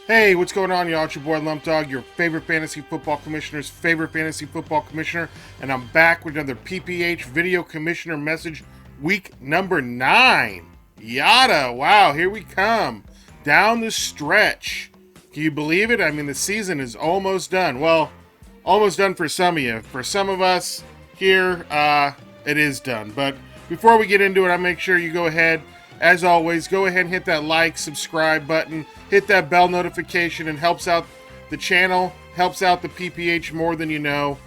Hey, what's going on, y'all? It's your boy Lump Dog, your favorite fantasy football commissioner's favorite fantasy football commissioner, and I'm back with another PPH video commissioner message, week number 9. Yada! Wow, here we come. Down the stretch. Can you believe it? I mean, the season is almost done. Well, almost done for some of you. For some of us here, it is done. But before we get into it, I'll make sure you go ahead. As always, go ahead and hit that like, subscribe button, hit that bell notification, and helps out the channel, helps out the PPH more than you know.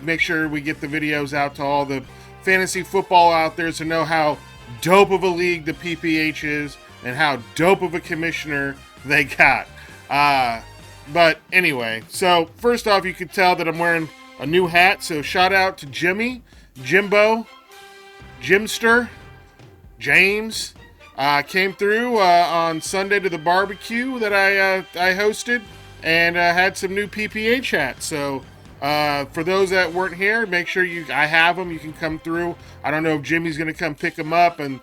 Make sure we get the videos out to all the fantasy football out there to know how dope of a league the PPH is and how dope of a commissioner they got. But anyway, so first off, you can tell that I'm wearing a new hat, so shout out to Jimmy, Jimbo, Jimster, James. Came through on Sunday to the barbecue that I hosted and had some new PPH hats. So for those that weren't here, make sure I have them. You can come through. I don't know if Jimmy's going to come pick them up and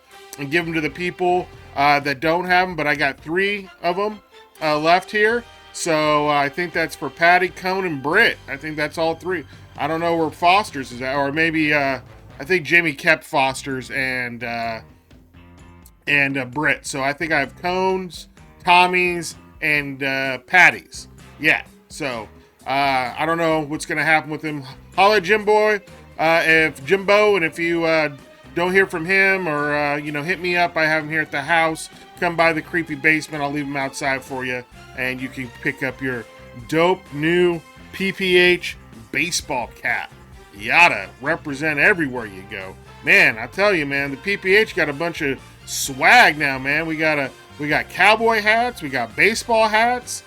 give them to the people that don't have them, but I got 3 of them left here. So I think that's for Patty, Cone, and Britt. I think that's all 3. I don't know where Foster's is at, or maybe I think Jimmy kept Foster's and Britt. So I think I have Cones, Tommy's, and Patty's. Yeah. So I don't know what's going to happen with him. Holla at Jim Boy. If Jimbo, and if you don't hear from him or, hit me up. I have him here at the house. Come by the creepy basement. I'll leave him outside for you. And you can pick up your dope new PPH baseball cap. Yada. Represent everywhere you go. Man, I tell you, man, the PPH got a bunch of swag now, man. We got cowboy hats, we got baseball hats,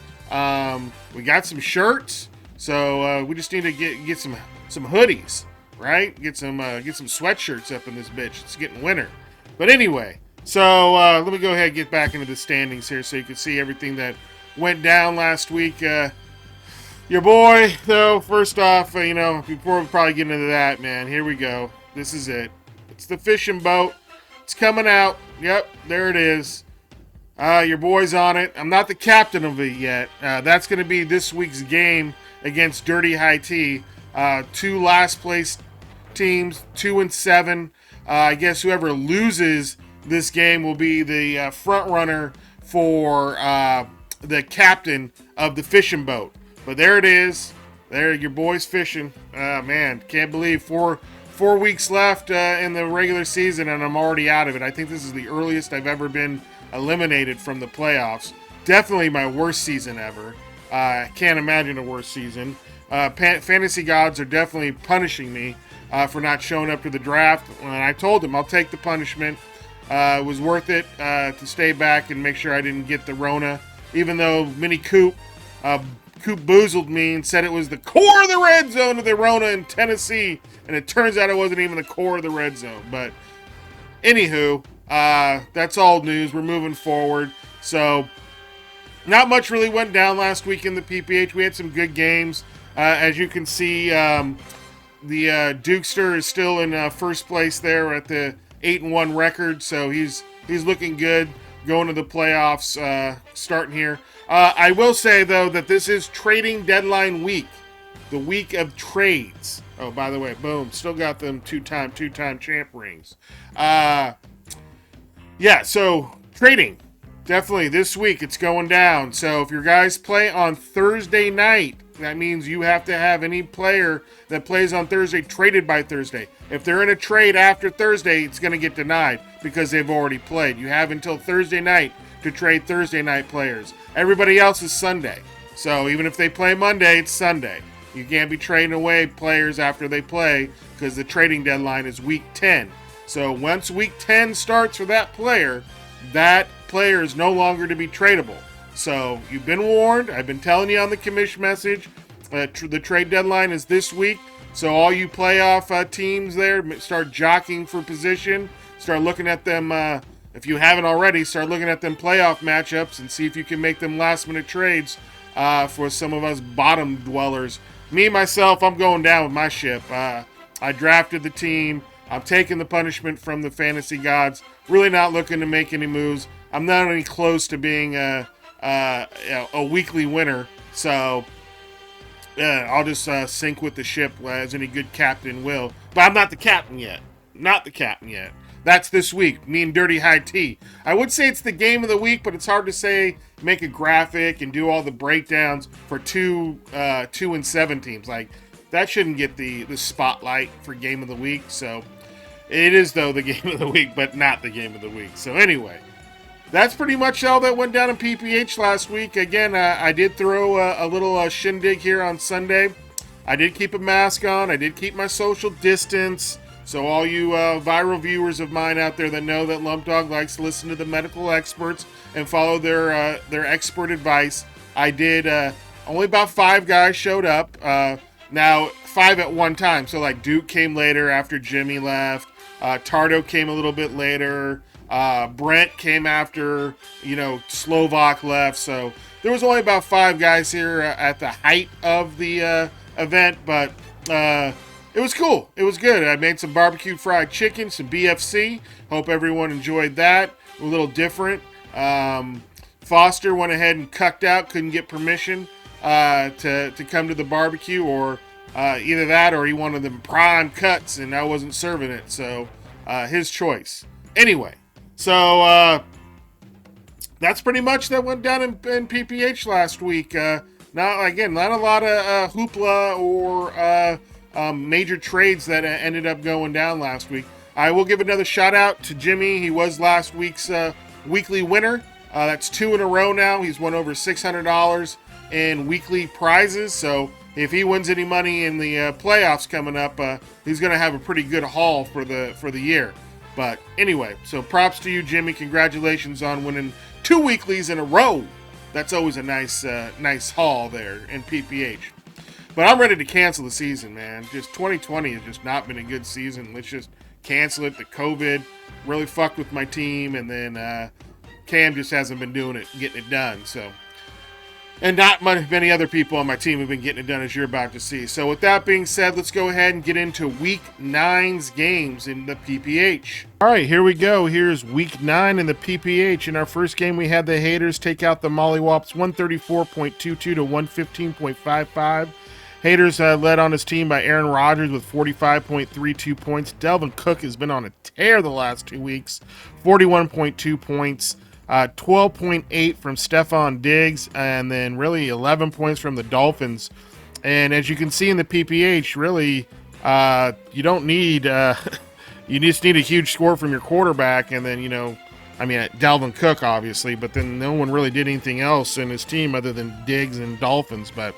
we got some shirts. So we just need to get some hoodies, right? Get some sweatshirts up in this bitch. It's getting winter. But anyway, so let me go ahead and get back into the standings here so you can see everything that went down last week. Your boy, though, first off, before we probably get into that, man, here we go. This is it. It's the fishing boat. It's coming out. Yep, there it is. Your boy's on it. I'm not the captain of it yet. That's going to be this week's game against Dirty High Tea. 2 last place teams, 2-7. I guess whoever loses this game will be the front runner for the captain of the fishing boat. But there it is. There, your boy's fishing. Man, can't believe 4 weeks left in the regular season, and I'm already out of it. I think this is the earliest I've ever been eliminated from the playoffs. Definitely my worst season ever. I can't imagine a worse season. Fantasy gods are definitely punishing me for not showing up to the draft. And I told them I'll take the punishment. It was worth it to stay back and make sure I didn't get the Rona, even though Mini Coop boozled me and said it was the core of the red zone of the Rona in Tennessee, and it turns out it wasn't even the core of the red zone. But anywho, that's all news. We're moving forward. So not much really went down last week in the PPH. We had some good games. As you can see, the Dukester is still in first place there at the 8-1 record, so he's looking good going to the playoffs starting here. I will say, though, that this is trading deadline week, the week of trades. Oh, by the way, boom, still got them two-time champ rings. Yeah, so trading, definitely this week it's going down. So if your guys play on Thursday night, that means you have to have any player that plays on Thursday traded by Thursday. If they're in a trade after Thursday, it's going to get denied because they've already played. You have until Thursday night to trade Thursday night players. Everybody else is Sunday. So even if they play Monday, it's Sunday. You can't be trading away players after they play because the trading deadline is week 10. So once week 10 starts for that player is no longer to be tradable. So you've been warned. I've been telling you on the commish message. The trade deadline is this week. So all you playoff teams there, start jockeying for position. Start looking at them. If you haven't already, start looking at them playoff matchups and see if you can make them last-minute trades for some of us bottom dwellers. Me, myself, I'm going down with my ship. I drafted the team. I'm taking the punishment from the fantasy gods. Really not looking to make any moves. I'm not any close to being a a weekly winner. So I'll just sink with the ship as any good captain will. But I'm not the captain yet. Not the captain yet. That's this week. Me and Dirty High Tea. I would say it's the game of the week, but it's hard to say. Make a graphic and do all the breakdowns for 2-7 teams. Like that shouldn't get the spotlight for game of the week. So it is though the game of the week, but not the game of the week. So anyway, that's pretty much all that went down in PPH last week. Again, I did throw a little shindig here on Sunday. I did keep a mask on. I did keep my social distance. So all you viral viewers of mine out there that know that Lump Dog likes to listen to the medical experts and follow their expert advice, I did. Only about 5 guys showed up. Now 5 at one time. So like Duke came later after Jimmy left. Tardo came a little bit later. Brent came after Slovak left. So there was only about 5 guys here at the height of the event, but it was cool. It was good. I made some barbecue fried chicken, some BFC. Hope everyone enjoyed that. A little different. Foster went ahead and cucked out. Couldn't get permission to come to the barbecue, or either that or he wanted them prime cuts, and I wasn't serving it. So his choice. Anyway, so that's pretty much that went down in PPH last week. Not a lot of hoopla or major trades that ended up going down last week. I will give another shout out to Jimmy. He was last week's weekly winner. That's 2 in a row now. He's won over $600 in weekly prizes. So if he wins any money in the playoffs coming up, he's going to have a pretty good haul for the year. But anyway, so props to you, Jimmy. Congratulations on winning 2 weeklies in a row. That's always a nice haul there in PPH. But I'm ready to cancel the season, man. Just 2020 has just not been a good season. Let's just cancel it. The COVID really fucked with my team, and then Cam just hasn't been doing it, getting it done. So, and not many other people on my team have been getting it done, as you're about to see. So with that being said, let's go ahead and get into Week 9's games in the PPH. All right, here we go. Here's Week 9 in the PPH. In our first game, we had the Haters take out the Mollywops 134.22 to 115.55. Haters led on his team by Aaron Rodgers with 45.32 points. Delvin Cook has been on a tear the last 2 weeks, 41.2 points, 12.8 from Stephon Diggs, and then really 11 points from the Dolphins. And as you can see in the PPH, really, you don't need, you just need a huge score from your quarterback, and then, Dalvin Cook, obviously, but then no one really did anything else in his team other than Diggs and Dolphins, but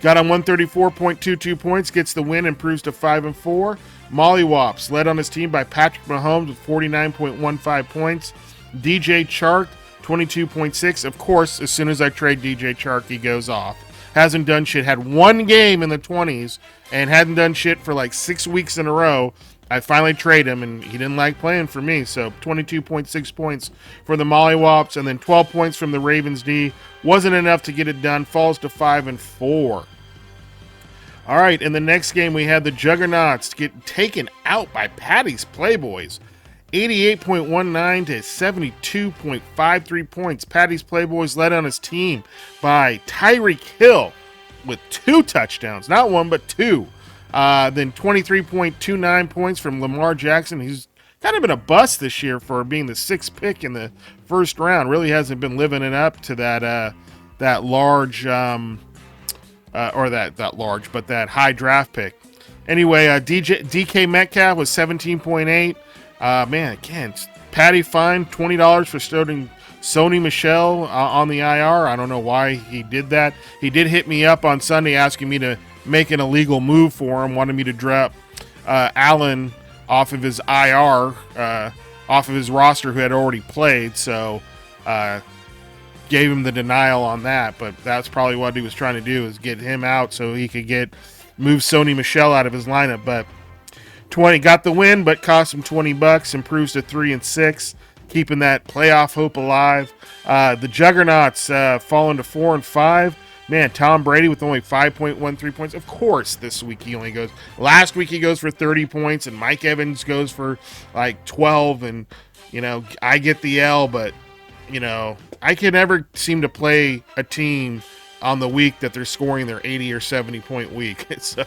got on 134.22 points, gets the win, improves to 5-4. Mollywops led on his team by Patrick Mahomes with 49.15 points. DJ Chark, 22.6. Of course, as soon as I trade DJ Chark, he goes off. Hasn't done shit. Had 1 game in the 20s and hadn't done shit for like 6 weeks in a row. I finally trade him, and he didn't like playing for me. So 22.6 points for the Mollywops, and then 12 points from the Ravens D. Wasn't enough to get it done. Falls to 5-4. All right, in the next game, we had the Juggernauts get taken out by Patty's Playboys. 88.19 to 72.53 points. Patty's Playboys led on his team by Tyreek Hill with 2 touchdowns. Not 1, but 2. Then 23.29 points from Lamar Jackson. He's kind of been a bust this year for being the 6th pick in the first round. Really hasn't been living it up to that large, that high draft pick. Anyway, DK Metcalf was 17.8. Man, again, Patty fined $20 for starting Sony Michel on the IR. I don't know why he did that. He did hit me up on Sunday asking me to make an illegal move for him, wanted me to drop Allen off of his IR, off of his roster who had already played, so gave him the denial on that, but that's probably what he was trying to do, is get him out so he could move Sony Michel out of his lineup. But 20 got the win, but cost him $20, improves to 3-6, keeping that playoff hope alive. The Juggernauts falling to 4-5. Man, Tom Brady with only 5.13 points. Of course, this week he only goes. Last week he goes for 30 points, and Mike Evans goes for like 12. And I get the L, but I can never seem to play a team on the week that they're scoring their 80 or 70 point week. So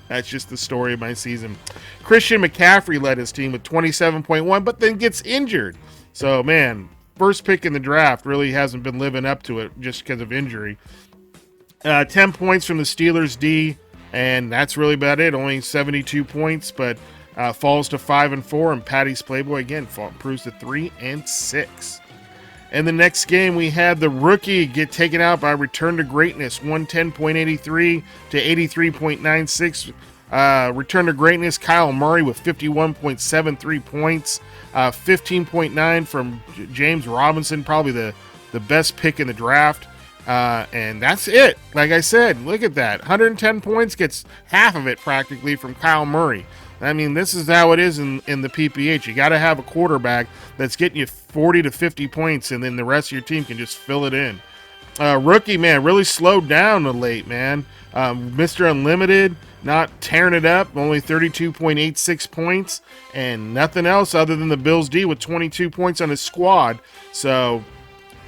that's just the story of my season. Christian McCaffrey led his team with 27.1, but then gets injured. So, man, first pick in the draft really hasn't been living up to it just because of injury. 10 points from the Steelers D, and that's really about it. Only 72 points, but falls to 5-4, and Patty's Playboy again improves to 3-6. In the next game, we had the rookie get taken out by Return to Greatness, 110.83 to 83.96. Return to Greatness, Kyle Murray with 51.73 points, 15.9 from James Robinson, probably the best pick in the draft. And that's it. Like I said, look at that. 110 points, gets half of it practically from Kyle Murray. I mean, this is how it is in the PPH. You got to have a quarterback that's getting you 40 to 50 points, and then the rest of your team can just fill it in. Rookie, man, really slowed down of late, man. Mr. Unlimited, not tearing it up, only 32.86 points, and nothing else other than the Bills D with 22 points on his squad. So,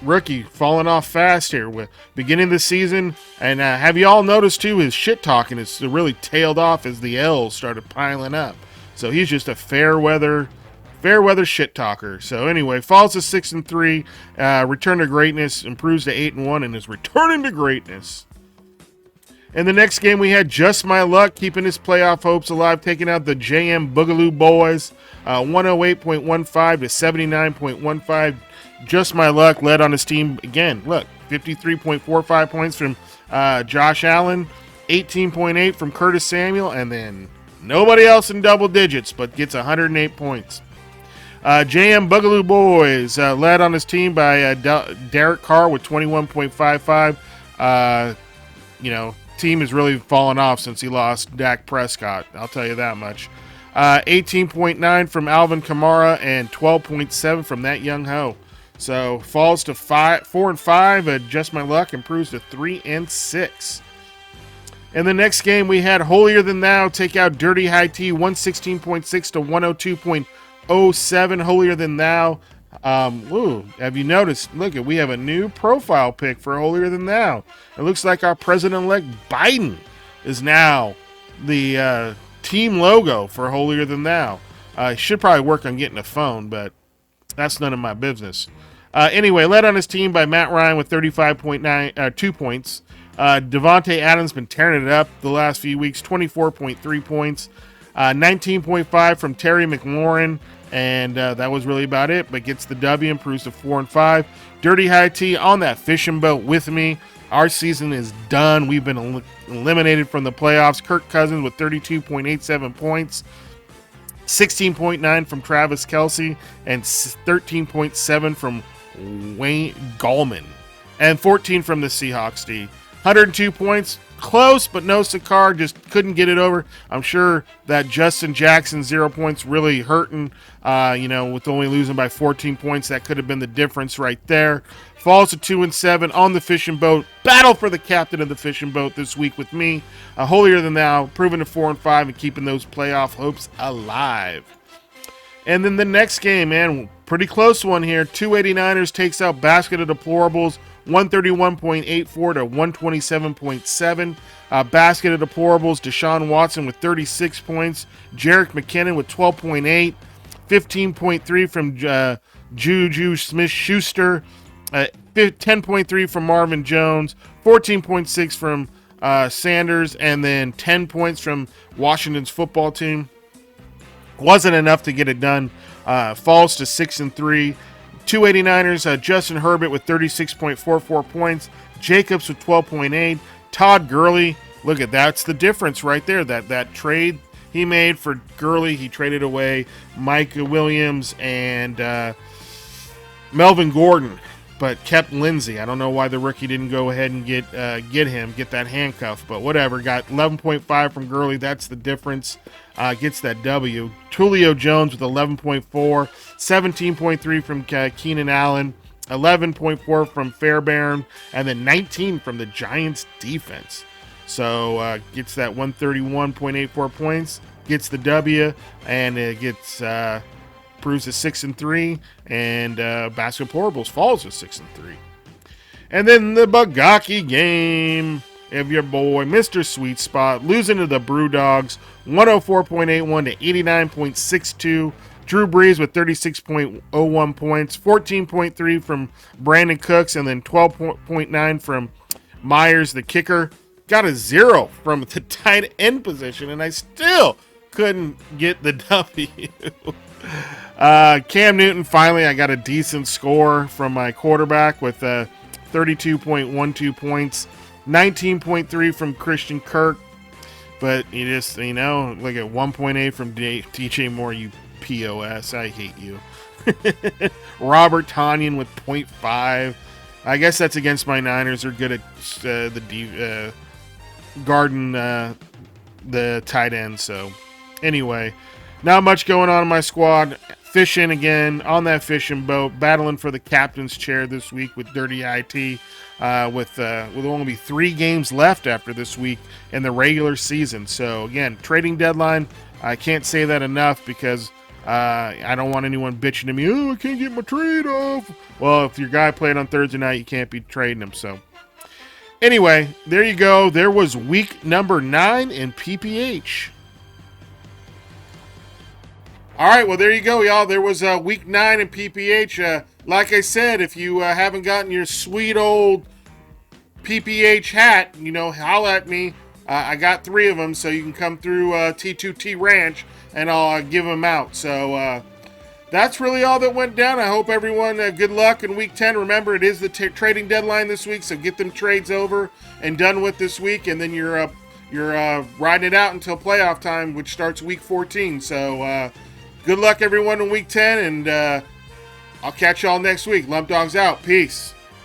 rookie falling off fast here with beginning of the season. And have you all noticed too, his shit talking is really tailed off as the L's started piling up. So he's just a fair weather shit talker. So anyway, falls to 6-3, Return to Greatness, improves to 8-1, and is returning to greatness. In the next game, we had Just My Luck keeping his playoff hopes alive, taking out the JM Boogaloo Boys, 108.15 to 79.15. Just My Luck led on his team again. Look, 53.45 points from Josh Allen, 18.8 from Curtis Samuel, and then nobody else in double digits, but gets 108 points. JM Boogaloo Boys led on his team by Derek Carr with 21.55. Team has really fallen off since he lost Dak Prescott. I'll tell you that much. 18.9 from Alvin Kamara and 12.7 from that young ho. So falls to 4-5. Just My Luck improves to 3-6. In the next game, we had Holier Than Thou take out Dirty High T, 116.6 to 102.07. Holier Than Thou. Have you noticed? Look, we have a new profile pic for Holier Than Thou. It looks like our President-elect Biden is now the team logo for Holier Than Thou. I should probably work on getting a phone, but that's none of my business. Anyway, led on his team by Matt Ryan with 35.2 points. Devontae Adams been tearing it up the last few weeks, 24.3 points. 19.5 from Terry McLaurin, and that was really about it, but gets the W, improves to 4-5. Dirty High T on that fishing boat with me. Our season is done. We've been eliminated from the playoffs. Kirk Cousins with 32.87 points. 16.9 from Travis Kelce, and 13.7 from Wayne Gallman, and 14 from the Seahawks D. 102 points, close, but no cigar, just couldn't get it over. I'm sure that Justin Jackson 0 points really hurting, with only losing by 14 points. That could have been the difference right there. Falls to 2-7 on the fishing boat. Battle for the captain of the fishing boat this week with me. Holier Than Thou, proving to 4-5 and keeping those playoff hopes alive. And then the next game, man, pretty close one here. 289ers takes out Basket of Deplorables, 131.84 to 127.7. Basket of Deplorables, Deshaun Watson with 36 points. Jerick McKinnon with 12.8. 15.3 from Juju Smith-Schuster. 10.3 from Marvin Jones. 14.6 from Sanders. And then 10 points from Washington's football team. Wasn't enough to get it done. Falls to 6-3. 289ers, Justin Herbert with 36.44 points. Jacobs with 12.8. Todd Gurley, look at that's the difference right there. That trade he made for Gurley, he traded away Mike Williams and Melvin Gordon, but kept Lindsey. I don't know why the rookie didn't go ahead and get that handcuff, but whatever. Got 11.5 from Gurley. That's the difference. Gets that W. Tulio Jones with 11.4, 17.3 from Keenan Allen, 11.4 from Fairbairn, and then 19 from the Giants defense. So gets that 131.84 points, gets the W, and it gets improves to 6-3, and Basketball Porables falls to 6-3. And then the Bugaki game of your boy, Mr. Sweet Spot, losing to the Brew Dogs, 104.81 to 89.62. Drew Brees with 36.01 points, 14.3 from Brandon Cooks, and then 12.9 from Myers, the kicker. Got a 0 from the tight end position, and I still couldn't get the W. Cam Newton, finally, I got a decent score from my quarterback with 32.12 points, 19.3 from Christian Kirk. But you just, look at 1.8 from DJ Moore, you POS. I hate you. Robert Tonyan with 0.5. I guess that's against my Niners. They're good at guarding the tight end. So anyway, not much going on in my squad. Fishing again on that fishing boat, battling for the captain's chair this week with Dirty IT. With only 3 games left after this week in the regular season. So again, trading deadline. I can't say that enough because I don't want anyone bitching to me. Oh, I can't get my trade off. Well, if your guy played on Thursday night, you can't be trading him. So anyway, there you go. There was week number 9 in PPH. All right, well, there you go, y'all. There was week 9 in PPH. Like I said, if you haven't gotten your sweet old PPH hat, holla at me. I got 3 of them, so you can come through T2T Ranch, and I'll give them out. So that's really all that went down. I hope everyone good luck in week 10. Remember, it is the trading deadline this week, so get them trades over and done with this week, and then you're riding it out until playoff time, which starts week 14. So good luck, everyone, in week 10, and I'll catch y'all next week. Lump Dogs out. Peace.